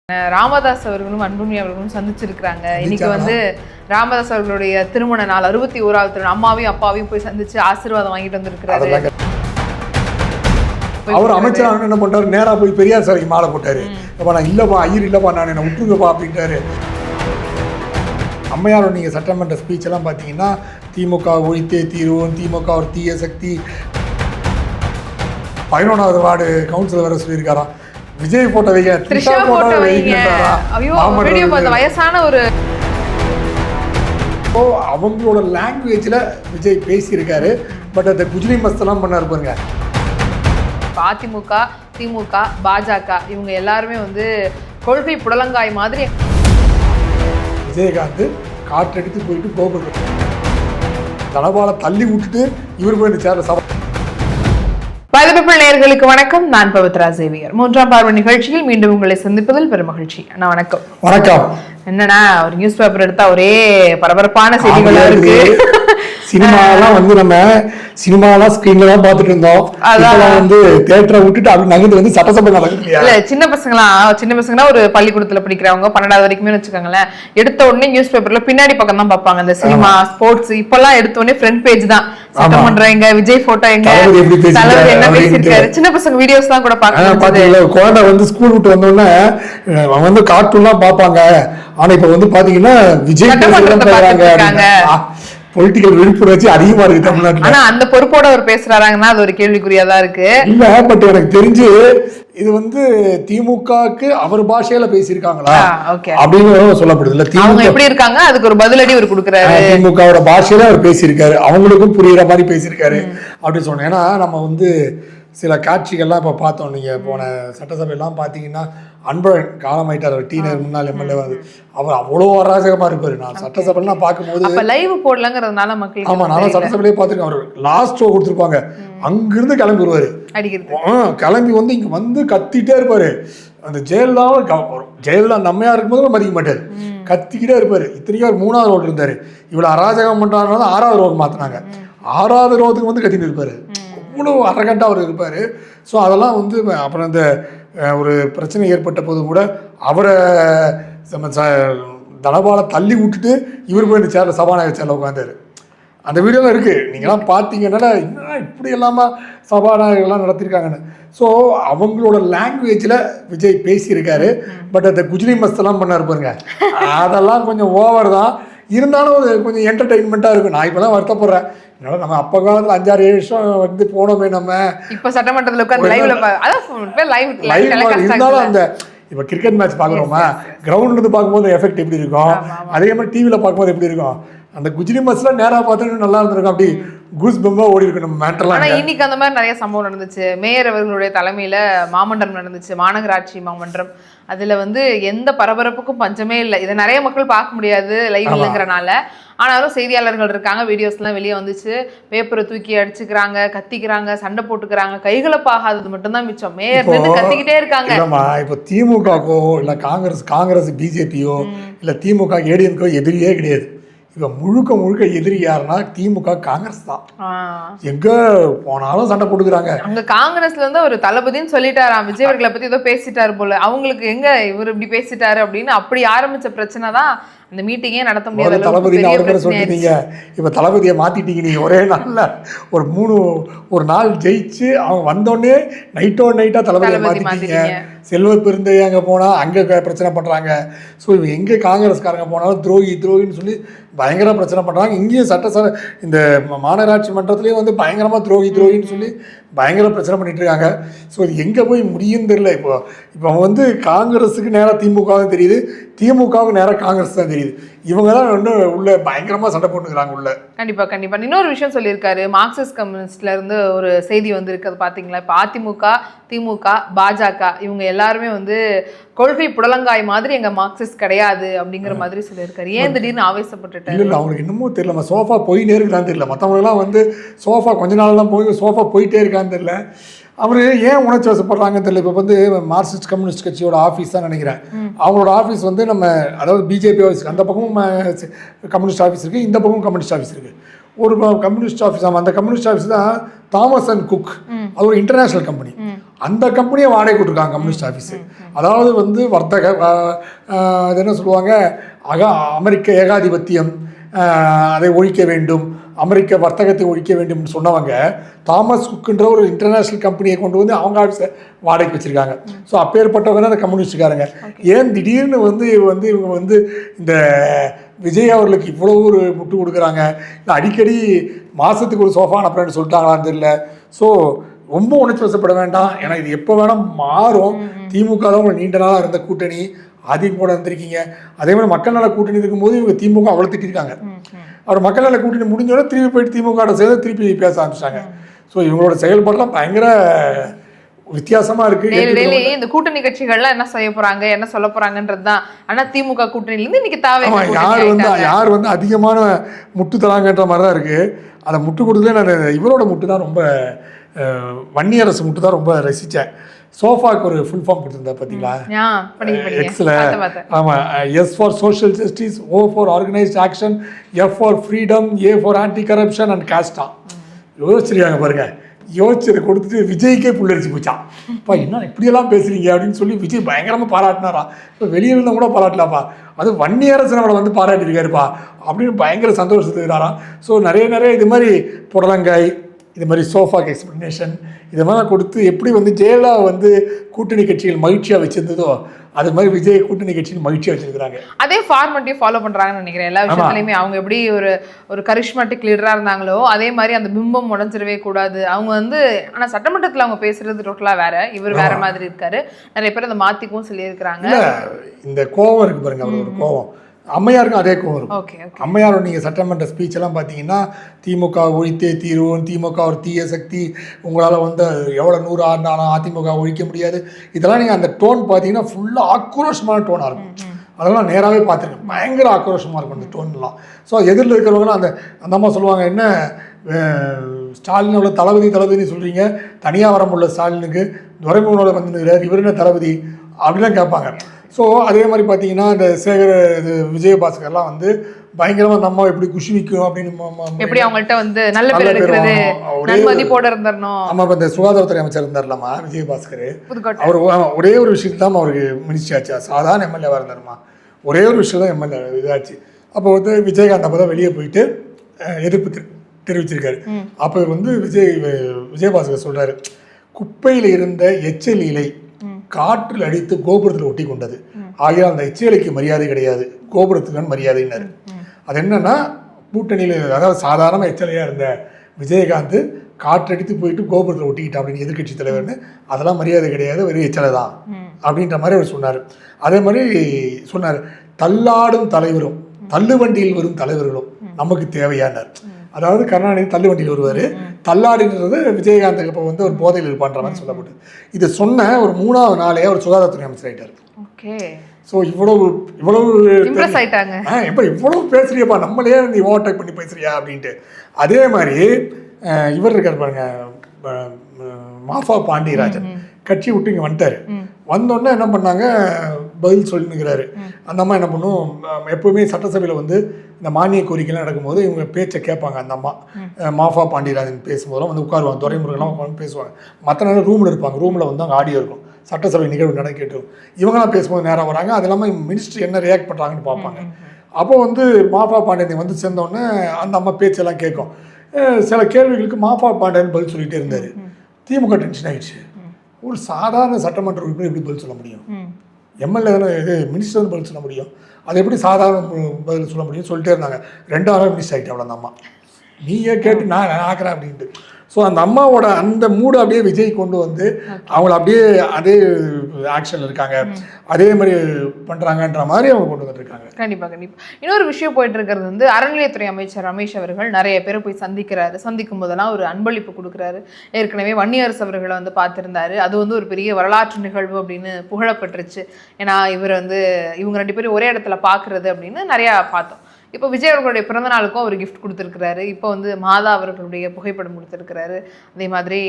ராமதாஸ் அவர்களும் அன்புமணி அவர்களும் சந்திச்சிருக்கிறாங்க. இன்னைக்கு வந்து ராமதாஸ் அவர்களுடைய திருமண நாள் 61வது திருமணம். அம்மாவையும் அப்பாவையும் போய் சந்திச்சு ஆசீர்வாதம் வாங்கிட்டு வந்திருக்கிறாரு. அவர் அமைச்சர் என்ன பண்றாரு, நேரா போய் பெரியார் சிலைக்கு மாலை போட்டாரு. நான் இல்லப்பா ஐயர் இல்லப்பா, நான் என்ன விட்டுருங்கப்பா அப்படின்ட்டாரு. அம்மையாரோட நீங்க சட்டமன்ற ஸ்பீச் எல்லாம் பார்த்தீங்கன்னா திமுக ஒழித்தே தீர்வோம், திமுக ஒரு தீய சக்தி, 11வது வார்டு கவுன்சிலர் வர சொல்லியிருக்காராம். விஜய் போட்டோ வைங்க, த்ரிஷா போட்டோ வைங்க, வயசான ஒரு அவங்களோட லாங்குவேஜ்ல விஜய் பேசியிருக்காரு. பட் அந்த குஜிலி மஸ்தெல்லாம் பண்ணாரு பாருங்க. அதிமுக, திமுக, பாஜக இவங்க எல்லாருமே வந்து கொள்கை புடலங்காய் மாதிரி. விஜயகாந்த் காற்றடித்து போயிட்டு கோபுரம் தனபால தள்ளி விட்டுட்டு இவர் போய் சேர்ல சபை. பதவிப்பிள் நேயர்களுக்கு வணக்கம். நான் பவித்ரா சேவியர். 3ஆம் பார்வை நிகழ்ச்சியில் மீண்டும் உங்களை சந்திப்பதில் பெரும் மகிழ்ச்சி. அண்ணா வணக்கம். வணக்கம். என்னன்னா ஒரு நியூஸ் பேப்பர் எடுத்தா ஒரே பரபரப்பான செய்திகளா இருக்கு. சினிமாலாம் வந்து நம்ம சினிமாலாம் ஸ்கிரீன்ல தான் பாத்துட்டு இருந்தோம். அதெல்லாம் வந்து தியேட்டரை விட்டுட்டு அப்படி நகர்ந்து வந்து சட்டசபை நடக்குது. இல்ல சின்ன பசங்களா ஒரு பள்ளிக்கூடத்துல படிக்கிறவங்க 12வது வரைக்குமே வச்சுக்கோங்களேன், எடுத்த உடனே நியூஸ் பேப்பர்ல பின்னாடி பக்கம் தான் பார்ப்பாங்க. இந்த சினிமா, ஸ்போர்ட்ஸ் இப்பெல்லாம் எடுத்த உடனே ஃப்ரண்ட் பேஜ் தான். சட்டமன்றம் எங்க, விஜய் போட்டோ எங்க, தலைவர் என்ன பேசியிருக்காரு, சின்ன பசங்க வீடியோஸ் தான் கூட பாக்க. குழந்தை வந்து ஸ்கூல் விட்டு வந்தோடனே அவங்க வந்து கார்ட்டூன்லாம் பார்ப்பாங்க. ஆனா இப்ப வந்து பாத்தீங்கன்னா விஜய் பொலிட்டிக்கல் விழிப்புணர்ச்சி அதிகமா இருக்கு தமிழ்நாட்டுல. ஆனா அந்த பொறுப்போட அவர் பேசுறாங்கன்னா அது ஒரு கேள்விக்குறியாதான் இருக்கு. இல்ல பட் எனக்கு தெரிஞ்சு இது வந்து திமுகக்கு அவர் பாஷையில பேசியிருக்காங்களா அப்படின்னு சொல்லப்படுது. இல்ல அவங்க எப்படி இருக்காங்க அதுக்கு ஒரு பதிலடி அவர் கொடுக்குறாரு. திமுகவோட பாஷையில அவர் பேசியிருக்காரு, அவங்களுக்கும் புரியுற மாதிரி பேசியிருக்காரு அப்படின்னு சொன்னேன். ஏன்னா நம்ம வந்து சில காட்சிகள்லாம் இப்போ பார்த்தோம். நீங்கள் போன சட்டசபையெல்லாம் பார்த்தீங்கன்னா அன்பழகன் காலமாயிட்டார். அவர் டீனர் முன்னாள் எம்எல்ஏ வந்து அவர் அவ்வளோ அராஜகமாக இருப்பார். நான் சட்டசபைலாம் பார்க்கும்போது லைவ் போடலங்கிறதுனால மக்கள். ஆமாம், நானும் சட்டசபையிலே பார்த்துருக்கேன். அவர் லாஸ்ட் ஷோ கொடுத்துருப்பாங்க, அங்கிருந்து கிளம்பி வருவார். கிளம்பி வந்து இங்கே வந்து கத்திட்டே இருப்பார். அந்த ஜெயலலிதா நம்மையா இருக்கும்போது மதிக்க மாட்டார், கத்திக்கிட்டே இருப்பார். இத்தனைக்கும் அவர் 3வது ரோடு இருந்தார். இவ்வளோ அராஜகம் பண்ணுறாருனால 6வது ரோடு மாற்றினாங்க. 6வது ரோடுக்கு வந்து கத்திட்டு இருப்பார். அவ்வளோ அரகண்டாக அவர் இருப்பார். ஸோ அதெல்லாம் வந்து அப்புறம் இந்த ஒரு பிரச்சனை ஏற்பட்ட போது கூட அவரை தனபால தள்ளி விட்டுட்டு இவர் போய் சேர்ல சபாநாயகர் சேர்ல உட்காந்தாரு. அந்த வீடியோலாம் இருக்குது, நீங்களாம் பார்த்தீங்கன்னா என்ன இப்படி இல்லாமல் சபாநாயகர்லாம் நடத்தியிருக்காங்கன்னு. ஸோ அவங்களோட லாங்குவேஜில் விஜய் பேசியிருக்காரு. பட் அந்த குஜிலி மஸ்தெல்லாம் பண்ணார் பாருங்க, அதெல்லாம் கொஞ்சம் ஓவர் தான். இருந்தாலும் அது கொஞ்சம் என்டர்டெயின்மெண்ட்டாக இருக்கும். நான் இப்போ தான் வருத்தப்படுறேன். அதனால நம்ம அப்போ காலத்தில் 6-7 வருஷம் வந்து போனோமே, நம்ம இப்போ சட்டமன்றத்தில் இருந்தாலும் அந்த இப்போ கிரிக்கெட் மேட்ச் பார்க்குறோமா, கிரவுண்ட் இருந்து பார்க்கும்போது எஃபெக்ட் எப்படி இருக்கும், அதே மாதிரி டிவியில் பார்க்கும்போது எப்படி இருக்கும். அந்த குஜிலி மஸ்லாம் நேராக பார்த்துட்டு நல்லா இருந்திருக்கும். அப்படி கூஸ் பம்பா ஓடி இருக்கு நம்ம மேட்டர்லாம். ஆனால் இன்னைக்கு அந்த மாதிரி நிறைய சம்பவம் நடந்துச்சு. மேயர் அவர்களுடைய தலைமையில் மாமன்றம் நடந்துச்சு, மாநகராட்சி மாமன்றம். அதில் வந்து எந்த பரபரப்புக்கும் பஞ்சமே இல்லை. இதை நிறைய மக்கள் பார்க்க முடியாது லைவ் இல்லைங்கிறனால. ஆனாலும் செய்தியாளர்கள் இருக்காங்க, வீடியோஸ்லாம் வெளியே வந்துச்சு. பேப்பரை தூக்கி அடிச்சுக்கிறாங்க, கத்திக்கிறாங்க, சண்டை போட்டுக்கிறாங்க. கைகலப்பாகாதது மட்டும்தான் மிச்சம். மேயர் கத்திக்கிட்டே இருக்காங்க. இப்போ திமுகவோ இல்லை காங்கிரஸ் பிஜேபியோ இல்லை திமுக ஏடிஎம்கோ எதிரியே கிடையாது. இப்போ முழுக்க எதிரி யாருன்னா திமுக காங்கிரஸ் தான். எங்க போனாலும் சண்டை போட்டுக்கிறாங்க. அங்க காங்கிரஸ்ல இருந்து ஒரு தளபதினு சொல்லிட்டாராம், விஜய் அவர்களை பத்தி ஏதோ பேசிட்டாரு போல. அவங்களுக்கு எங்க இவர் இப்படி பேசிட்டாரு அப்படின்னு அப்படி ஆரம்பிச்ச பிரச்சனை தான் அந்த மீட்டிங்கே நடத்த முடியாது. தளபதி அவர்கிட்ட சொல்லிட்டீங்க, இப்ப தளபதியை மாத்திட்டீங்க நீங்க. ஒரே நாள்ல ஒரு நாள் ஜெயிச்சு அவங்க வந்தோடனே நைட்டா தளபதியை மாத்திட்டீங்க. செல்வ பெருந்தை அங்கே போனால் அங்கே பிரச்சனை பண்ணுறாங்க. ஸோ இவங்க எங்கே காங்கிரஸ்காரங்க போனாலும் துரோகின்னு சொல்லி பயங்கர பிரச்சனை பண்ணுறாங்க. இங்கேயும் இந்த மாநகராட்சி மன்றத்துலேயும் வந்து பயங்கரமாக துரோகின்னு சொல்லி பயங்கர பிரச்சனை பண்ணிட்டு இருக்காங்க. ஸோ இது எங்கே போய் முடியும்னு தெரியல. இப்போ அவங்க வந்து காங்கிரஸுக்கு நேராக திமுக தான் தெரியுது, திமுகவுக்கு நேராக காங்கிரஸ் தான் தெரியுது. இவங்க தான் இன்னும் உள்ள பயங்கரமாக சண்டை போட்டுக்கிறாங்க உள்ள. கண்டிப்பாக இன்னொரு விஷயம் சொல்லியிருக்காரு. மார்க்சிஸ்ட் கம்யூனிஸ்ட்ல இருந்து ஒரு செய்தி வந்திருக்கு, அது பார்த்தீங்களா? இப்போ அதிமுக, திமுக, பாஜக இவங்க எல்லாருமே வந்து கொள்கை புடலங்காய் மாதிரி எங்க மார்க்சிஸ்ட் கிடையாது அப்படிங்கிற மாதிரி சொல்லியிருக்காரு. ஏன் திடீர்னு ஆவேசப்பட்டுட்டாரு? இல்லை அவங்களுக்கு இன்னமும் தெரியல. சோஃபா போயிட்டே இருக்கான்னு தெரியல. மற்றவங்களாம் வந்து சோஃபா கொஞ்ச நாள்லாம் சோஃபா போயிட்டே இருக்கான்னு தெரியல. அவர் ஏன் உணர்ச்சி வசப்படுறாங்கன்னு தெரியல. இப்போ வந்து மார்க்சிஸ்ட் கம்யூனிஸ்ட் கட்சியோட ஆஃபீஸ் தான் நினைக்கிறேன். அவங்களோட ஆஃபீஸ் வந்து அதாவது பிஜேபி ஆஃபீஸ், அந்த பக்கமும் கம்யூனிஸ்ட் ஆஃபீஸ் இருக்குது, இந்த பக்கமும் கம்யூனிஸ்ட் ஆஃபீஸ் இருக்குது. ஒரு கம்யூனிஸ்ட் ஆஃபீஸ், அந்த கம்யூனிஸ்ட் ஆஃபீஸ் தான் தாமஸ் அண்ட் குக், அது ஒரு இன்டர்நேஷனல் கம்பெனி. அந்த கம்பெனியை வாடகை கொடுத்துருக்காங்க கம்யூனிஸ்ட் ஆஃபீஸ். அதாவது வந்து வர்த்தக அது என்ன சொல்லுவாங்க, அமெரிக்க ஏகாதிபத்தியம் அதை ஒழிக்க வேண்டும், அமெரிக்க வர்த்தகத்தை ஒழிக்க வேண்டும்னு சொன்னவங்க தாமஸ் குக்குன்ற ஒரு இன்டர்நேஷ்னல் கம்பெனியை கொண்டு வந்து அவங்க ஆஃபீஸை வாடகைக்கு வச்சுருக்காங்க. ஸோ அப்பேற்பட்டவங்க தான் அந்த கம்யூனிஸ்டுக்காரங்க. ஏன் திடீர்னு இவங்க வந்து இந்த விஜய் அவர்களுக்கு இவ்வளோ ஒரு முட்டு கொடுக்குறாங்க, இல்லை அடிக்கடி மாதத்துக்கு ஒரு சோஃபா அப்புறம் சொல்லிட்டாங்களான்னு தெரியல. ஸோ ரொம்ப உணர்ச்சி வசப்பட வேண்டாம், ஏன்னா இது எப்போ வேணால் மாறும். திமுக தான் ஒரு நீண்ட நாளாக இருந்த கூட்டணி, அதிமுக இருந்திருக்கீங்க. அதே மாதிரி மக்கள் நல கூட்டணி இருக்கும்போது இவங்க திமுக அவ்வளோ திட்டிருக்காங்க. அவர் மக்கள் நல கூட்டணி முடிஞ்சோட திருப்பி போயிட்டு திமுக சேர்ந்து திருப்பி பேச ஆரம்பிச்சிட்டாங்க. ஸோ இவங்களோட செயல்பாடுலாம் பயங்கர வித்தியாசமா இருக்கு. இந்த கூட்டணி கட்சிகள்லாம் என்ன செய்ய போறாங்க, என்ன சொல்ல போறாங்கன்றது தான். ஆனா திமுக கூட்டணியிலிருந்து இன்னைக்கு யார் வந்து அதிகமான முட்டு தராங்கன்ற மாதிரி தான் இருக்கு. அதை முட்டு கொடுக்கல. நான் இவரோட முட்டு தான் ரொம்ப, வன்னியரசு முட்டு தான் ரொம்ப ரசித்தேன். சோஃபாக்கு ஒரு ஃபுல் ஃபார்ம் கொடுத்துருந்தா பார்த்தீங்களா எக்ஸில்? ஆமாம், S for social justice, O for organised action, F for freedom, A for anti corruption and காஸ்டா. யோசிச்சிருக்காங்க பாருங்க. யோசிச்சதை கொடுத்துட்டு விஜய்க்கே புல்லரிச்சு போச்சான். அப்பா என்ன இப்படியெல்லாம் பேசுறீங்க அப்படின்னு சொல்லி விஜய் பயங்கரமாக பாராட்டினாரா. இப்போ வெளியே இருந்தால் கூட பாராட்டலாப்பா, அது வன்னியரசு நம்மளை வந்து பாராட்டியிருக்காருப்பா அப்படின்னு பயங்கர சந்தோஷத்துக்குறாராம். ஸோ நிறைய இது மாதிரி புடலங்காய், இது மாதிரி சோஃபாக்கு எக்ஸ்பிளனேஷன், இது மாதிரி கொடுத்து எப்படி வந்து ஜெயலலிதா வந்து கூட்டணி கட்சிகள் மகிழ்ச்சியாக வச்சிருந்ததோ அது மாதிரி விஜய் கூட்டணி கட்சிகள் மகிழ்ச்சியாக வச்சிருக்காங்க. அதே ஃபார்மேட்டையும் ஃபாலோ பண்ணுறாங்கன்னு நினைக்கிறேன். எல்லா விஷயத்துலையுமே அவங்க எப்படி ஒரு கரிஷ்மாட்டிக் லீடராக இருந்தாங்களோ அதே மாதிரி அந்த பிம்பம் உடஞ்சிடவே கூடாது. அவங்க வந்து ஆனால் சட்டமன்றத்தில் அவங்க பேசுறது டோட்டலாக வேற, இவர் வேற மாதிரி இருக்காரு. நிறைய பேர் அதை மாற்றிக்கவும் சொல்லியிருக்கிறாங்க. இந்த கோவம் இருக்கு பாருங்க, அவர் ஒரு கோவம். அம்மையாருக்கும் அதே கோவம் இருக்கும். அம்மையாரோட நீங்கள் சட்டமன்ற ஸ்பீச் எல்லாம் பார்த்தீங்கன்னா திமுக ஒழித்தே தீர்வோம், திமுக ஒரு தீய சக்தி, உங்களால் வந்து எவ்வளோ 100 ஆண்டாலும் அதிமுக ஒழிக்க முடியாது, இதெல்லாம் நீங்கள் அந்த டோன் பார்த்தீங்கன்னா ஃபுல்லாக ஆக்ரோஷமான டோனாக இருக்கும். அதெல்லாம் நேராகவே பார்த்துருக்கேன், பயங்கர ஆக்ரோஷமாக இருக்கும் அந்த டோன்லாம். ஸோ எதிரில் இருக்கிறவங்களாம் அந்த அம்மா சொல்லுவாங்க, என்ன ஸ்டாலினோட தளபதினு சொல்கிறீங்க, தனியாக வர முடியல ஸ்டாலினுக்கு, துரைமுகனோட வந்துருக்கிறார், இவர் என்ன தளபதி அப்படிலாம் கேட்பாங்க. ஸோ அதே மாதிரி பார்த்தீங்கன்னா இந்த இது விஜயபாஸ்கர்லாம் வந்து பயங்கரமாக அந்த அம்மா எப்படி குஷிவிக்கும் அப்படின்னு எப்படி அவங்கள்ட்ட வந்து நல்ல பேர் இருக்கிறது, நன்மதிப்போட இருந்தரணும். ஆமாம், இப்போ இந்த சுகாதாரத்துறை அமைச்சர் இருந்தார்லாமா விஜயபாஸ்கர், அவர் ஒரே ஒரு விஷயத்து தான் அவருக்கு மினிஸ்ட்ரி ஆச்சு. சாதாரண எம்எல்ஏவாக இருந்தாருமா, ஒரே ஒரு விஷயம் தான் எம்எல்ஏ இதாச்சு. அப்போ வந்து விஜயகாந்த் அப்போ தான் வெளியே போயிட்டு எதிர்ப்பு தெரிவிச்சிருக்காரு. அப்போ வந்து விஜயபாஸ்கர் சொல்கிறாரு, குப்பையில் இருந்த எச்சல் இலை காற்றில் அடித்து கோபுரத்தில் ஒட்டி கொண்டது, ஆகிய அந்த எச்சலைக்கு மரியாதை கிடையாது, கோபுரத்துக்கு மரியாதைன்னாரு. அது என்னன்னா கூட்டணியில், அதாவது சாதாரண எச்சலையாக இருந்த விஜயகாந்த் காற்றடித்து போயிட்டு கோபுரத்தில் ஒட்டிக்கிட்டா அப்படின்னு எதிர்கட்சி தலைவர்னு, அதெல்லாம் மரியாதை கிடையாது, வெறும் எச்சலை தான் அப்படின்ற மாதிரி அவர் சொன்னார். அதே மாதிரி சொன்னார், தள்ளாடும் தலைவரும் தள்ளுவண்டியில் வரும் தலைவர்களும் நமக்கு தேவையானார். அதாவது கருணாநிதி தள்ளு வண்டியில் வருவார், தள்ளாடுன்றது விஜயகாந்துக்கு இப்போ வந்து ஒரு போதையில் இருப்பான்ற மாதிரி சொல்லப்பட்டது. இதை சொன்ன ஒரு 3வது நாளே அவர் சுகாதாரத்துறை அமைச்சர் ஆகிட்டார். ஓகே. ஸோ இவ்வளவு இவ்வளவு பேசுறியப்பா, நம்மளே நீ ஓவர்டேக் பண்ணி பேசுறியா அப்படின்ட்டு. அதே மாதிரி இவர் இருக்கார் பாருங்க, மாஃபா பாண்டியராஜன், கட்சி விட்டு இங்கே வந்துட்டார். வந்தோடனே என்ன பண்ணாங்க, பதில் சொல்லினுக்கிறாரு. அந்த அம்மா என்ன பண்ணும், எப்போவுமே சட்டசபையில் வந்து இந்த மானிய கோரிக்கைலாம் நடக்கும்போது இவங்க பேச்சை கேட்பாங்க. அந்த அம்மா மாஃபா பாண்டியராஜன் பேசும்போதெல்லாம் வந்து உட்காருவாங்க, துரைமுருகெல்லாம் உட்காந்து பேசுவாங்க. மற்ற நேரம் ரூமில் இருப்பாங்க, ரூமில் வந்து அங்கே ஆடியோ இருக்கும், சட்டசபை நிகழ்வு நடக்கிட்டு இவங்களாம் பேசும்போது நேராக வராங்க. அது இல்லாமல் மினிஸ்டர் என்ன ரியாக்ட் பண்ணுறாங்கன்னு பார்ப்பாங்க. அப்போ வந்து மாஃபா பாண்டியன் வந்து சேர்ந்தோடனே அந்த அம்மா பேச்செல்லாம் கேட்கும். சில கேள்விகளுக்கு மாஃபா பாண்டியன் பதில் சொல்லிகிட்டே இருந்தார். திமுக டென்ஷன் ஆகிடுச்சு. ஒரு சாதாரண சட்டமன்ற உறுப்பினர் எப்படி பதில் சொல்ல முடியும், எம்எல்ஏ தானே இது, மினிஸ்டர் தான் பதில் சொல்ல முடியும், அது எப்படி சாதாரண பதில் சொல்ல முடியும் சொல்லிட்டே இருந்தாங்க. 2 மினிஸ்டர் ஆகிட்டு அவ்வளோ அந்த அம்மா, நீயே கேட்டு நான் ஆக்குறேன் அப்படின்ட்டு. ஸோ அந்த அம்மாவோட அந்த மூடு அப்படியே விஜய் கொண்டு வந்து அவங்கள அப்படியே அதே ஆக்ஷனில் இருக்காங்க, அதே மாதிரி பண்ணுறாங்கன்ற மாதிரி அவங்க கொண்டு வந்துருக்காங்க. கண்டிப்பாக. இன்னொரு விஷயம் போயிட்டு இருக்கிறது வந்து அறநிலையத்துறை அமைச்சர் ரமேஷ் அவர்கள் நிறைய பேரை போய் சந்திக்கும் போதெல்லாம் ஒரு அன்பளிப்பு கொடுக்குறாரு. ஏற்கனவே வன்னியரசு அவர்களை வந்து பார்த்துருந்தாரு. அது வந்து ஒரு பெரிய வரலாற்று நிகழ்வு அப்படின்னு புகழப்பட்டுருச்சு. ஏன்னா இவங்க 2 பேரும் ஒரே இடத்துல பார்க்குறது அப்படின்னு நிறையா பார்த்தோம். இப்போ விஜய் அவர்களுடைய பிறந்த நாளுக்கும் அவர் கிஃப்ட் கொடுத்துருக்கிறாரு. இப்போ வந்து மாதா அவர்களுடைய புகைப்படம் கொடுத்துருக்கிறாரு. அதே மாதிரி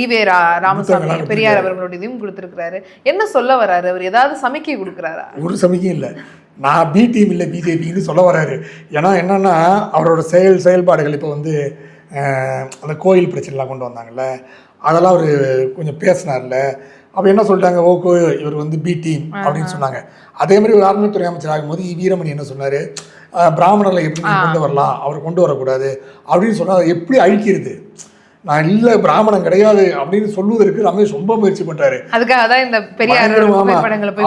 ஈவே ராமசாமி பெரியார் அவர்களுடைய இதையும் கொடுத்துருக்கிறாரு. என்ன சொல்ல வர்றாரு அவர்? ஏதாவது சமிக்கை கொடுக்குறாரா? ஒரு சமிக்கையும் இல்லை. நான் பி டீம் இல்லை பிஜேபின்னு சொல்ல வர்றாரு. ஏன்னா என்னென்னா அவரோட செயல்பாடுகள் இப்போ வந்து அந்த கோயில் பிரச்சனைலாம் கொண்டு வந்தாங்கல்ல, அதெல்லாம் அவர் கொஞ்சம் பேசினார்ல. அப்போ என்ன சொல்லிட்டாங்க, ஓகோ இவர் வந்து பி டீம் அப்படின்னு சொன்னாங்க. அதே மாதிரி ஒரு அறநிலைத்துறை அமைச்சர் ஆகும்போது வீரமணி என்ன சொன்னார், பிராமணர்களை எப்படி கொண்டு வரலாம், அவர் கொண்டு வரக்கூடாது அப்படின்னு சொன்னால் எப்படி அழிக்கிறது, நான் இல்லை பிராமணன் கிடையாது அப்படின்னு சொல்லுவதற்கு ரமேஷ் ரொம்ப முயற்சி பண்றாரு. அதுக்காக தான் இந்த பெரியார்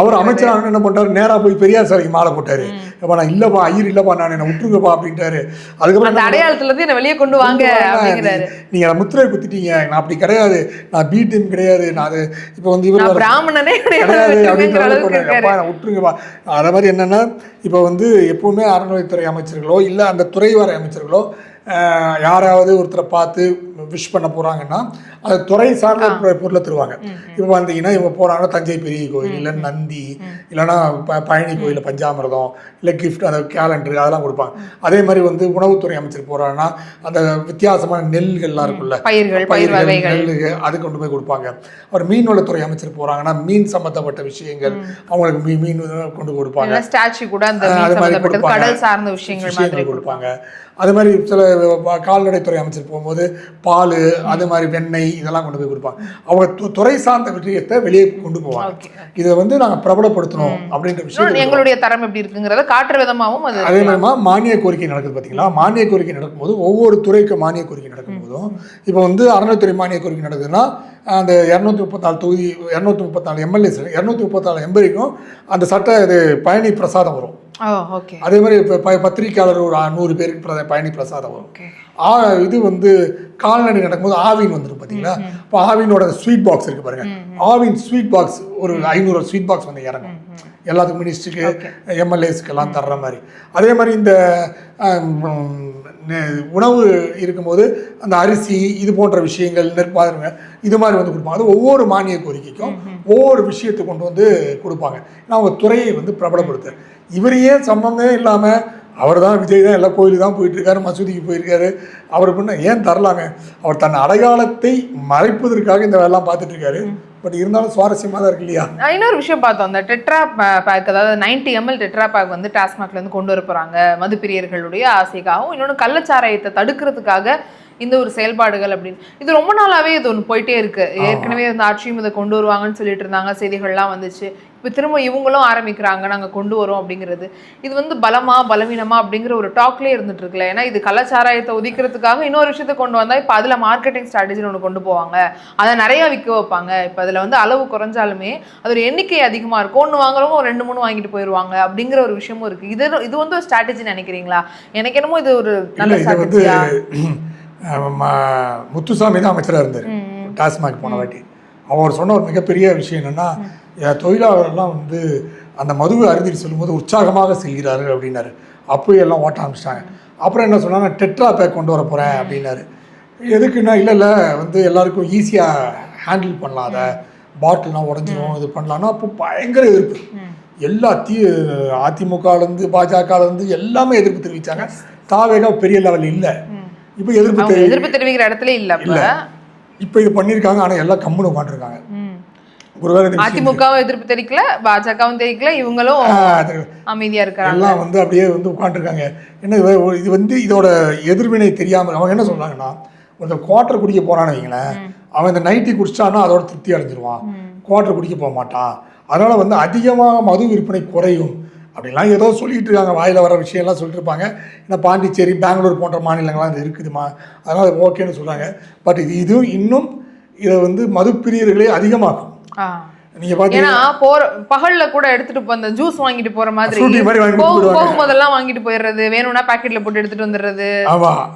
அவர் அமைச்சராக என்ன பண்றாரு, நேரா போய் பெரியார் சிலைக்கு மாலை போட்டாரு. அப்ப நான் இல்லப்பா ஐயர் இல்லப்பா நான் என்ன விட்டுருங்கப்பா அப்படின்ட்டாரு. அதுக்கப்புறம் அந்த அடையாளத்துல இருந்து என்ன வெளியே கொண்டு வாங்க அப்படிங்கிறாரு. நீங்க முத்திரை குத்திட்டீங்க, நான் அப்படி கிடையாது, நான் பி டீம் கிடையாது, நான் அது இப்போ வந்து இவர் பிராமணனே கிடையாது அப்படின்றப்பா நான் விட்டுருங்கப்பா. அதே மாதிரி என்னன்னா இப்போ வந்து எப்பவுமே அறநிலைத்துறை அமைச்சர்களோ இல்லை அந்த துறைவார அமைச்சர்களோ யாராவது ஒருத்தரை பார்த்து விஷ் பண்ண போகிறாங்கன்னா அது துறை சார்ந்த பொருளை தருவாங்க. இப்போ வந்தீங்கன்னா இவங்க போகிறாங்கன்னா தஞ்சை பெரிய கோயில் இல்லை நந்தி இல்லைன்னா பழனி கோயில் பஞ்சாமிரதம் இல்லை கிஃப்ட் அந்த கேலண்டர் அதெல்லாம் கொடுப்பாங்க. அதே மாதிரி வந்து உணவுத்துறை அமைச்சர் போகிறாங்கன்னா அந்த வித்தியாசமான நெல்கள்லாம் இருக்குல்ல, பயிர்கள் நெல்லுக்கு அது கொண்டு போய் கொடுப்பாங்க. அவர் மீன்வளத்துறை அமைச்சர் போகிறாங்கன்னா மீன் சம்மந்தப்பட்ட விஷயங்கள் அவங்களுக்கு மீன் கொண்டு கொடுப்பாங்க. ஸ்டாச்சு கூட அது மாதிரி கடல் சார்ந்த விஷயங்கள் கொடுப்பாங்க. அது மாதிரி சில கால்நடைத்துறை அமைச்சர் போகும்போது பால் அது மாதிரி வெண்ணெய் இதெல்லாம் கொண்டு போய் கொடுப்பாங்க. அவங்க துறை சார்ந்த விஷயத்தை வெளியே கொண்டு போவாங்க. இதை வந்து நாங்கள் பிரபலப்படுத்தணும் அப்படின்ற விஷயம் எங்களுடைய தரம் எப்படி இருக்குங்கிறத காட்டுற விதமாகவும் அதே மாதிரி மானிய கோரிக்கை நடக்குது பார்த்தீங்களா. மானிய கோரிக்கை நடக்கும்போது ஒவ்வொரு துறைக்கு மானிய கோரிக்கை நடக்கும்போதும் இப்போ வந்து அறநிலைத்துறை மானிய கோரிக்கை நடக்குதுன்னா அந்த 234 தொகுதி 234 எம்எல்ஏஸ் 234 எம்பிக்கும் அந்த சட்ட இது பயணி பிரசாதம் வரும். அதே மாதிரி இப்போ பத்திரிகையாளர் ஒரு 100 பேருக்கு பயணி பிரசாதம் வரும். இது வந்து கால்நடை நடக்கும்போது ஆவின் வந்துடும் பார்த்தீங்களா. இப்போ ஆவினோட ஸ்வீட் பாக்ஸ் இருக்கு பாருங்க, ஆவின் ஸ்வீட் பாக்ஸ் ஒரு 500 ஸ்வீட் பாக்ஸ் வந்து இறங்கும் எல்லாத்துக்கும், மினிஸ்ட்ருக்கு எம்எல்ஏஸ்க்கு எல்லாம் தர்ற மாதிரி. அதே மாதிரி இந்த உணவு இருக்கும்போது அந்த அரிசி இது போன்ற விஷயங்கள் நெற்பாருங்க இது மாதிரி வந்து கொடுப்பாங்க. அது ஒவ்வொரு மானிய கோரிக்கைக்கும் ஒவ்வொரு விஷயத்தை கொண்டு வந்து கொடுப்பாங்க. ஏன்னா அவங்க துறையை வந்து பிரபலப்படுத்த இவரையே சம்பந்தமே இல்லாமல் அவர் தான் விஜய் தான் எல்லா கோயிலுக்கு தான் போயிட்டுருக்காரு, மசூதிக்கு போயிருக்காரு. அவர் பண்ண ஏன் தரலாங்க, அவர் தன் அடையாளத்தை மறைப்பதற்காக இந்த வேலைலாம் பார்த்துட்ருக்காரு. பட் இருந்தாலும் சுவாரஸ்யமாக தான் இருக்கு இல்லையா. இன்னொரு விஷயம் பார்த்தோம், அந்த டெட்ரா பேக், அதாவது 90 ml டெட்ரா பேக் வந்து டாஸ்மாக்லேருந்து கொண்டு வர போகிறாங்க மதுப்பிரியர்களுடைய ஆசைக்காகவும், இன்னொன்று கள்ளச்சாராயத்தை தடுக்கிறதுக்காக இந்த ஒரு செயல்பாடுகள் அப்படின்னு. இது ரொம்ப நாளாவே இது ஒன்று போயிட்டே இருக்கு. ஏற்கனவே வந்து ஆட்சியும் இதை கொண்டு வருவாங்கன்னு சொல்லிட்டு இருந்தாங்க, செய்திகள்லாம் வந்துச்சு. இப்போ திரும்ப இவங்களும் ஆரம்பிக்கிறாங்க நாங்கள் கொண்டு வரோம் அப்படிங்கிறது. இது வந்து பலமா பலவீனமா அப்படிங்கிற ஒரு டாக்லேயே இருந்துட்டு இருக்குல்ல. ஏன்னா இது கள்ளச்சாராயத்தை ஒதுக்கிறதுக்காக இன்னொரு விஷயத்த கொண்டு வந்தால் இப்போ அதில் மார்க்கெட்டிங் ஸ்ட்ராட்டஜின்னு ஒன்று கொண்டு போவாங்க, அதை நிறையா விற்க வைப்பாங்க. இப்போ அதில் வந்து அளவு குறைஞ்சாலுமே அது ஒரு எண்ணிக்கை அதிகமாக இருக்கும், ஒன்று வாங்குறவங்க ஒரு 2-3 வாங்கிட்டு போயிடுவாங்க அப்படிங்கிற ஒரு விஷயமும் இருக்குது. இது வந்து ஒரு ஸ்ட்ராட்டஜி நினைக்கிறீங்களா? எனக்கு என்னமோ இது ஒரு நல்ல ஸ்ட்ராட்டஜியா. முத்துசாமி தான் அமைச்சராக இருந்தார் டாஸ்மாக் போன வாட்டி. அவர் சொன்ன ஒரு மிகப்பெரிய விஷயம் என்னென்னா, தொழிலாளர்கள்லாம் வந்து அந்த மதுவை அருந்திட்டு சொல்லும்போது உற்சாகமாக செல்கிறார்கள் அப்படின்னாரு. அப்போயே எல்லாம் ஓட்ட ஆரம்பிச்சிட்டாங்க. அப்புறம் என்ன சொன்னாங்க, டெட்ரா பேக் கொண்டு வர போகிறேன் அப்படின்னாரு. எதுக்குன்னா இல்லை வந்து எல்லாருக்கும் ஈஸியாக ஹேண்டில் பண்ணலாம், அதை பாட்டில்லாம் உடஞ்சிரும் இது பண்ணலான்னா அப்போ பயங்கர எதிர்ப்பு. எல்லா அதிமுகலேருந்து பாஜகலேருந்து எல்லாமே எதிர்ப்பு தெரிவித்தாங்க. தாவேகா பெரிய லெவல் இல்லை, இப்போ எதிர்ப்பு தெரிவிக்கிற இடத்துல இல்ல. இப்போ இது பண்ணியிருக்காங்க, ஆனால் எல்லாம் கம்முன்னு உட்காந்துருக்காங்க. ஒருவேளை அதிமுகவும் எதிர்ப்பு தெரிவிக்கல, பாஜகவும் தெரிவிக்கல, இவங்களும் அமைதியா இருக்காங்க. எல்லாம் வந்து அப்படியே வந்து உட்காந்துருக்காங்க. என்ன இது வந்து இதோட எதிர்வினை தெரியாமல் அவங்க என்ன சொல்றாங்கன்னா, ஒருத்தர் குவார்டர் குடிக்க போறான்னு வைங்களேன், அவன் இந்த நைட்டி குடிச்சானா அதோட திருப்தி அடைஞ்சிருவான், குவார்டர் குடிக்க போக மாட்டான். அதனால வந்து அதிகமாக மது விற்பனை குறையும் அப்படின்லாம் ஏதோ சொல்லிட்டு இருக்காங்க. வாயில் வர விஷயம்லாம் சொல்லிட்டு இருப்பாங்க. ஏன்னா பாண்டிச்சேரி பெங்களூர் போன்ற மாநிலங்கள்லாம் இது இருக்குதுமா, அதனால் ஓகேன்னு சொல்கிறாங்க. பட் இதுவும் இன்னும் இதை வந்து மதுப்பிரியர்களே அதிகமாகும். நீங்க பாத்தீங்கன்னா பகல்ல கூட எடுத்துட்டு போற ஜூஸ் வாங்கிட்டு போற மாதிரி போகும்போதெல்லாம் வாங்கிட்டு போயிடுறது, வேணும்னா பாக்கெட்ல போட்டு எடுத்துட்டு வந்துடுறது.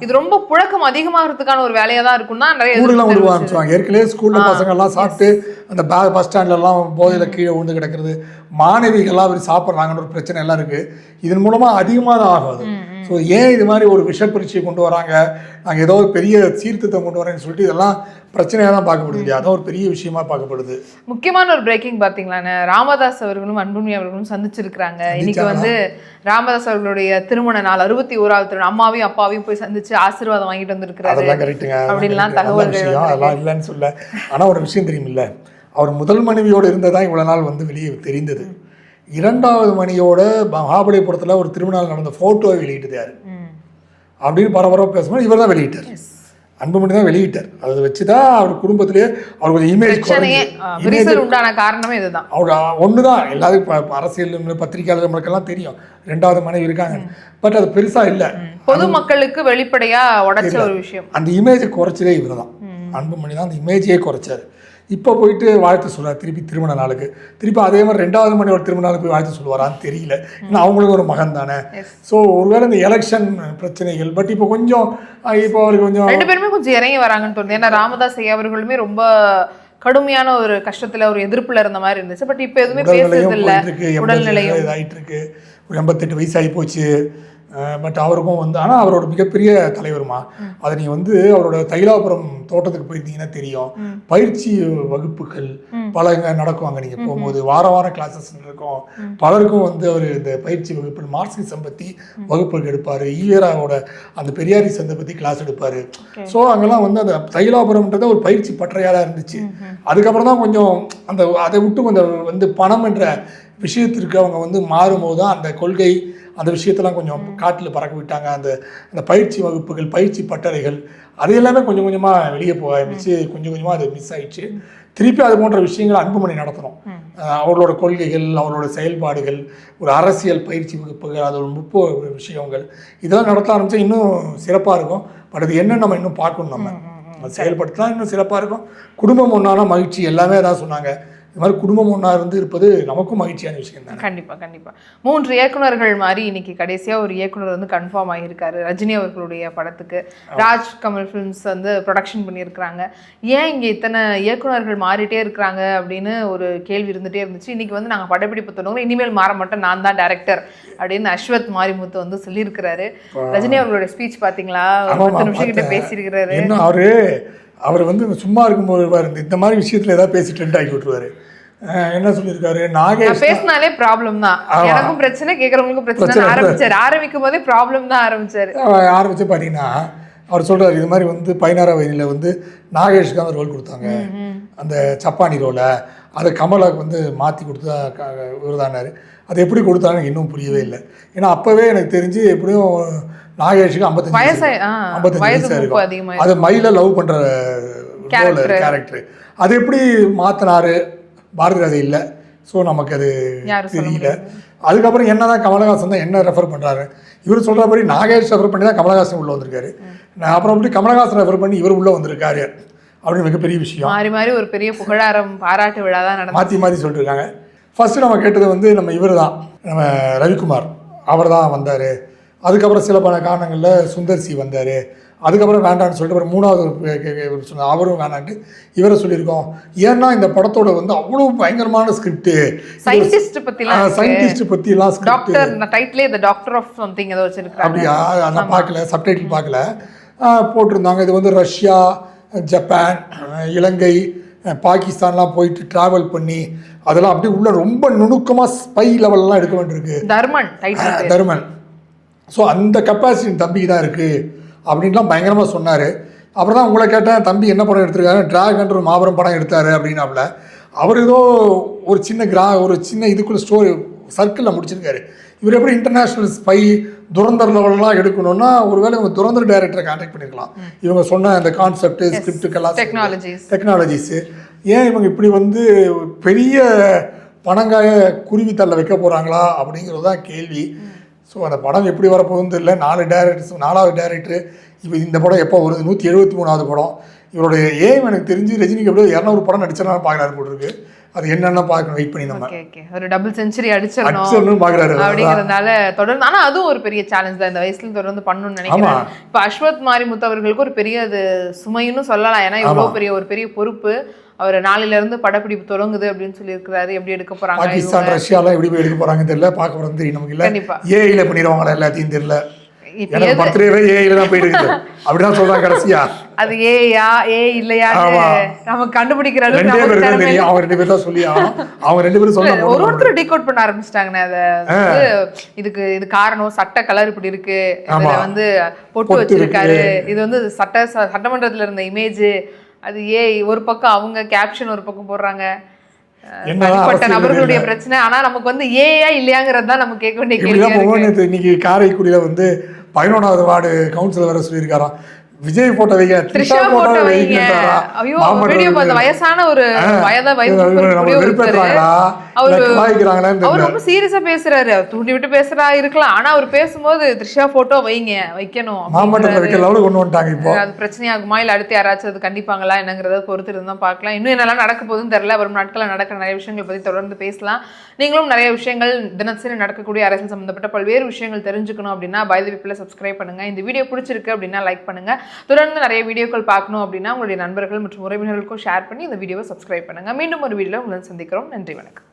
இது ரொம்ப புழக்கம் அதிகமாகிறதுக்கான ஒரு வேலையா தான் இருக்கும் தான் நிறைய ஆரம்பிச்சுவாங்க. ஏற்கனவே ஸ்கூல்ல பசங்க எல்லாம் சாப்பிட்டு அந்த பஸ் ஸ்டாண்ட்ல எல்லாம் போதையில கீழே விழுந்து கிடக்கிறது, மாணவிகள்லாம் அவர் சாப்பிட்றாங்கன்னு ஒரு பிரச்சனை எல்லாம் இருக்கு. இதன் மூலமா அதிகமாக தான் ஆகாது. ஸோ ஏன் இது மாதிரி ஒரு விஷ பரீட்சையை கொண்டு வராங்க, நாங்கள் ஏதோ ஒரு பெரிய சீர்திருத்தம் கொண்டு வரேன்னு சொல்லிட்டு இதெல்லாம் பிரச்சனையாக தான் பார்க்கப்படுது இல்லையா, அதான் ஒரு பெரிய விஷயமா பார்க்கப்படுது. முக்கியமான ஒரு பிரேக்கிங் பார்த்தீங்களா, ராமதாஸ் அவர்களும் அன்புமணி அவர்களும் சந்திச்சிருக்கிறாங்க. இன்னைக்கு வந்து ராமதாஸ் அவர்களுடைய திருமண நாள், 61வது திருமணம், அம்மாவையும் அப்பாவையும் போய் சந்திச்சு ஆசீர்வாதம் வாங்கிட்டு வந்திருக்கிறாரு. அதெல்லாம் கரெக்டுங்க, அப்படின்லாம் தகவல்கள் அதெல்லாம் இல்லைன்னு சொல்ல. ஆனால் ஒரு விஷயம் தெரியுமில்ல, அவர் முதல் மனைவியோடு இருந்ததான் இவ்வளோ நாள் வந்து வெளியே தெரிந்தது. 2வது மணியோட மகாபலிபுரத்தில் ஒரு திருமணம் நடந்த ஃபோட்டோவை வெளியிட்டது யாரு அப்படின்னு பரபரப்பாக பேசும்போது இவர் தான் வெளியிட்டார். அன்புமணி தான் வெளியிட்டார். அதை வச்சு தான் அவர் குடும்பத்திலேயே அவர் கொஞ்சம் இமேஜ் உண்டான காரணமே இதுதான். அவர் ஒன்று தான் எல்லாருக்கும் அரசியல் பத்திரிகையாளர்களுக்கெல்லாம் தெரியும் 2வது மனைவி இருக்காங்க. பட் அது பெருசா இல்லை, பொதுமக்களுக்கு வெளிப்படையா உடைச்ச ஒரு விஷயம். அந்த இமேஜை குறைச்சதே இவர் தான், அன்புமணி தான் அந்த இமேஜையே குறைச்சாரு. இப்போ போயிட்டு வாழ்த்து சொல்லுவார் திருப்பி திருமண நாளுக்கு, திருப்பி அதே மாதிரி 2வது மணி ஒரு திருமண நாளுக்கு போய் வாழ்த்து சொல்லுவாரான்னு தெரியல. ஏன்னா அவங்களுக்கு ஒரு மகன் தானே. ஸோ ஒருவேளை இந்த எலெக்ஷன் பிரச்சனைகள், பட் இப்போ கொஞ்சம் இப்போ அவருக்கு கொஞ்சம் 2 பேருமே கொஞ்சம் இறங்கி வராங்கன்னு தோணுது. ஏன்னா ராமதாஸ் ஐயா அவர்களுமே ரொம்ப கடுமையான ஒரு கஷ்டத்துல ஒரு எதிர்ப்புல இருந்த மாதிரி இருந்துச்சு. பட் இப்போ எதுவுமே பேசுறது இல்லை, உடல்நிலையும் இதாகிட்டு இருக்கு. ஒரு 88 வயசு ஆகி போச்சு. பட் அவருக்கும் வந்து ஆனால் அவரோட மிகப்பெரிய தலைவருமா. அதை நீங்கள் வந்து அவரோட தைலாபுரம் தோட்டத்துக்கு போயிருந்தீங்கன்னா தெரியும், பயிற்சி வகுப்புகள் பல நடக்கும். அங்கே நீங்கள் போகும்போது வாரம் கிளாஸஸ் இருக்கும். பலருக்கும் வந்து அவர் இந்த பயிற்சி வகுப்பு மார்க்சிசம் பற்றி வகுப்புகள் எடுப்பார். ஈவேராவோட அந்த பெரியாரிசத்தை பற்றி கிளாஸ் எடுப்பார். ஸோ அங்கெல்லாம் வந்து அந்த தைலாபுரம்ன்றத ஒரு பயிற்சி பற்றையாக இருந்துச்சு. அதுக்கப்புறம் தான் கொஞ்சம் அந்த அதை விட்டு கொஞ்சம் வந்து பணம் என்ற விஷயத்திற்கு அவங்க வந்து மாறும்போது தான் அந்த கொள்கை அந்த விஷயத்தெல்லாம் கொஞ்சம் காட்டில் பறக்க விட்டாங்க. அந்த பயிற்சி வகுப்புகள், பயிற்சி பட்டறைகள், அது எல்லாமே கொஞ்சம் கொஞ்சமாக வெளியே போக ஆரம்பிச்சு, கொஞ்சம் கொஞ்சமாக அது மிஸ் ஆயிடுச்சு. திருப்பி அது போன்ற விஷயங்களை அன்புமணி நடத்தணும். அவர்களோட கொள்கைகள், அவரோட செயல்பாடுகள், ஒரு அரசியல் பயிற்சி வகுப்புகள், அது ஒரு 30 விஷயங்கள் இதெல்லாம் நடத்த ஆரம்பித்தா இன்னும் சிறப்பாக இருக்கும். பட் அது என்னன்னு நம்ம இன்னும் பார்க்கணும். நம்ம அது செயல்படுத்தினா இன்னும் சிறப்பாக இருக்கும். குடும்பம் ஒன்றான மகிழ்ச்சி எல்லாமே தான் சொன்னாங்க. இது மாதிரி குடும்பம் ஒன்றா இருந்து இருப்பது நமக்கும் மகிழ்ச்சியான விஷயம் தான். கண்டிப்பாக 3 இயக்குநர்கள் மாதிரி இன்னைக்கு கடைசியாக ஒரு இயக்குனர் வந்து கன்ஃபார்ம் ஆகியிருக்காரு ரஜினி அவர்களுடைய படத்துக்கு. ராஜ் கமல் ஃபிலிம்ஸ் வந்து ப்ரொடக்ஷன் பண்ணியிருக்கிறாங்க. ஏன் இங்கே இத்தனை இயக்குநர்கள் மாறிட்டே இருக்கிறாங்க அப்படின்னு ஒரு கேள்வி இருந்துகிட்டே இருந்துச்சு. இன்னைக்கு வந்து நாங்கள் படப்பிடிப்பு தொடங்குறோம், இனிமேல் மாற மாட்டோம், நான் தான் டைரக்டர் அப்படின்னு அஸ்வத் மாரிமுத்து வந்து சொல்லியிருக்கிறாரு. ரஜினி அவர்களுடைய ஸ்பீச் பார்த்தீங்களா? ஒரு 10 நிமிஷம் கிட்ட பேசியிருக்கிறாரு. இன்னும் அவர் வந்து சும்மா இருக்கும்போது இந்த மாதிரி விஷயத்துல ஏதாவது பேசி ட்ரெண்ட் ஆக்கி விட்டுருவாரு. என்ன சொல்லியிருக்காரு, நாகேஷ் பேசினாலே ப்ராப்ளம் தான், எனக்கும் பிரச்சனை, கேட்குறவங்களுக்கும் பிரச்சனை ஆரம்பிக்கும் போதே ப்ராப்ளம் தான் ஆரம்பிச்சு பார்த்தீங்கன்னா அவர் சொல்றாரு, இது மாதிரி வந்து 16ஆம் வயதில் வந்து நாகேஷ்க்கு அந்த ரோல் கொடுத்தாங்க, அந்த சப்பானி ரோலை, அதை கமலாவுக்கு வந்து மாற்றி கொடுத்தா விருதானார். அது எப்படி கொடுத்தாங்க இன்னும் புரியவே இல்லை. ஏன்னா அப்போவே எனக்கு தெரிஞ்சு எப்படியும் நாகேஷுக்கு 55 வயசு இருக்கும். அது மயில லவ் பண்ணுற கேரக்டர் அது எப்படி மாற்றினாரு பாரதி ராஜா இல்லை. ஸோ நமக்கு அது தெரியல. அதுக்கப்புறம் என்ன தான் கமலஹாசன் தான் என்ன ரெஃபர் பண்ணுறாரு, இவர் சொல்கிற மாதிரி நாகேஷ் ரெஃபர் பண்ணி தான் கமலஹாசன் உள்ளே வந்திருக்காரு. அப்புறம் அப்படி கமலஹாசன் ரெஃபர் பண்ணி இவர் உள்ளே வந்திருக்காரு அப்படின்னு மிகப்பெரிய விஷயம். மாறி ஒரு பெரிய புகழாரம் பாராட்டு விழா தான் நடந்து மாற்றி சொல்லிட்டுருக்காங்க. ஃபஸ்ட்டு நம்ம கேட்டது வந்து நம்ம இவர் தான், நம்ம ரவிக்குமார் அவர் தான் வந்தார். அதுக்கப்புறம் சில பல காரணங்களில் சுந்தர் சி வந்தார். அதுக்கப்புறம் வேண்டான்னு சொல்லிட்டு அப்புறம் 3வது சொன்ன அவரும் வேணான்ட்டு இவரை சொல்லியிருக்கோம். ஏன்னா இந்த படத்தோட வந்து அவ்வளோ பயங்கரமான ஸ்கிரிப்ட், சயின்டிஸ்ட் பற்றிலாம் அப்படியா நான் பார்க்கல, சப்டைட்டில் பார்க்கல, போட்டிருந்தாங்க. இது வந்து ரஷ்யா, ஜப்பான், இலங்கை, பாகிஸ்தான்லாம் போயிட்டு ட்ராவல் பண்ணி அதெல்லாம் அப்படியே உள்ள ரொம்ப நுணுக்கமாக ஸ்பை லெவல்லாம் எடுக்க வேண்டியிருக்கு தர்மன். ஸோ அந்த கெப்பாசிட்டி தம்பிக்கு தான் இருக்குது அப்படின்லாம் பயங்கரமாக சொன்னார். அப்புறம் தான் உங்களை கேட்டேன், தம்பி என்ன படம் எடுத்திருக்காரு, டிராகன்ற ஒரு மாபெரும் படம் எடுத்தார் அப்படின்னாப்புல. அவர் ஏதோ ஒரு சின்ன இதுக்குள்ள ஸ்டோரி சர்க்கிளில் முடிச்சிருக்காரு. இவர் எப்படி இன்டர்நேஷ்னல் ஸ்பை துரந்தர் லெவல்லாம் எடுக்கணும்னா ஒருவேளை இவங்க துரந்தர் டைரக்டரை கான்டாக்ட் பண்ணியிருக்கலாம். இவங்க சொன்ன அந்த கான்செப்ட் ஸ்கிரிப்டுக்கெல்லாம் டெக்னாலஜிஸு ஏன் இவங்க இப்படி வந்து பெரிய பணங்காய குருவி தள்ள வைக்க போகிறாங்களா அப்படிங்கிறது தான் கேள்வி. ஸோ அந்த படம் எப்படி வரப்போகுதுன்னு தெரியல. 4வது டைரக்டரு. இப்போ இந்த படம் எப்போ வருது, 173வது படம். இவருடைய ஏம் எனக்கு தெரிஞ்சு ரஜினிக்கு எப்படியோ 200 படம் நடிச்சிடலாம் பார்க்குறாரு போட்டுருக்கு. அது என்னென்ன பார்க்கணும், வெயிட் பண்ணி நம்ம ஒரு டபுள் செஞ்சுரி அடிச்சிடணும் பார்க்குறாரு அப்படிங்கிறதுனால தொடர்ந்து. ஆனால் அதுவும் ஒரு பெரிய சேலஞ்ச் தான் இந்த வயசுல தொடர்ந்து பண்ணணும்னு நினைக்கிறேன். இப்போ அஸ்வத் மாரிமுத்து அவர்களுக்கு ஒரு பெரிய அது சுமைன்னு சொல்லலாம். ஏன்னா இவ்வளோ ஒரு பெரிய பொறுப்பு. அவர் 4லேருந்து படப்பிடிப்பு தொடங்குது அப்படின்னு சொல்லி இருக்கிறாரு. எப்படி எடுக்க போறாங்க, பாகிஸ்தான் ரஷ்யாலாம் எப்படி போய் எடுக்க போறாங்க தெரியல, பார்க்க போறது தெரியும் நமக்கு இல்லை. ஏஐல பண்ணிடுவாங்களா எல்லாத்தையும் தெரியல. பர்த்டேவே ஏஐல தான் போயிட்டு இருக்கு அப்படிதான் சொல்றாங்க கடைசியா. அது ஏஐயா இல்லையா நமக்கு கண்டுபிடிக்கிற அளவுக்கு அவங்க 2 பேர் தான் சொல்லி அவங்க 2 பேரும் சொல்றாங்க. ஒருத்தர் டிகோட் பண்ண ஆரம்பிச்சிட்டாங்கன்னு. அதை இது காரணம் சட்ட கலர் இப்படி இருக்கு, இதுல வந்து பொட்டு வச்சிருக்காரு, இது வந்து சட்டமன்றத்துல இருந்த இமேஜ், அது ஒரு பக்கம் அவங்க கேப்ஷன் ஒரு பக்கம் போடுறாங்க, தனிப்பட்ட நபர்களுடைய பிரச்சனை. ஆனா நமக்கு வந்து ஏஐயா இல்லையாங்கிறது தான் நம்ம கேட்க வேண்டிய கேள்வி. இன்னைக்கு காரைக்குடியில வந்து 11வது வார்டு கவுன்சிலர் வர சொல்லியிருக்காராம். விஜய் போட்டோ வைங்க, த்ரிஷா போட்டோ வைங்க. ஐயோ வீடியோ பார்த்த வயசான ஒரு அவர் ரொம்ப சீரியஸா பேசுறாரு, தூண்டி விட்டு பேசுறா இருக்கலாம். ஆனா அவர் பேசும்போது த்ரிஷா போட்டோ வைங்க, வைக்கணும். மாமண்டத்துல வைக்கிற லெவலுக்கு கொண்டு வந்துட்டாங்க. இப்போ அது பிரச்சனையாகுமா இல்ல அடுத்து யாராச்சும் அது கண்டிப்பாங்களா என்னங்கிறத பொறுத்து இருந்தா பார்க்கலாம். இன்னும் என்னெல்லாம் நடக்க போகுதுன்னு தெரியல. வரும் நாட்கள்ல நடக்கிற நிறைய விஷயங்கள் பத்தி தொடர்ந்து பேசலாம். நீங்களும் நிறைய விஷயங்கள் தினசரி நடக்கக்கூடிய அரசியல் சம்பந்தப்பட்ட பல்வேறு விஷயங்கள் தெரிஞ்சுக்கணும் அப்படின்னா பை தி பீப்பிள் சப்ஸ்கிரைப் பண்ணுங்க. இந்த வீடியோ பிடிச்சிருக்கு அப்படின்னா லைக் பண்ணுங்க. தொடர்ந்து நிறைய வீடியோக்கள் பார்க்கணும் அப்படின்னா உங்களுடைய நண்பர்கள் மற்றும் உறவினர்களுக்கும் ஷேர் பண்ணி இந்த வீடியோவை சப்ஸ்கிரைப் பண்ணுங்க. மீண்டும் ஒரு வீடியோல உங்களை சந்திக்கிறோம். நன்றி, வணக்கம்.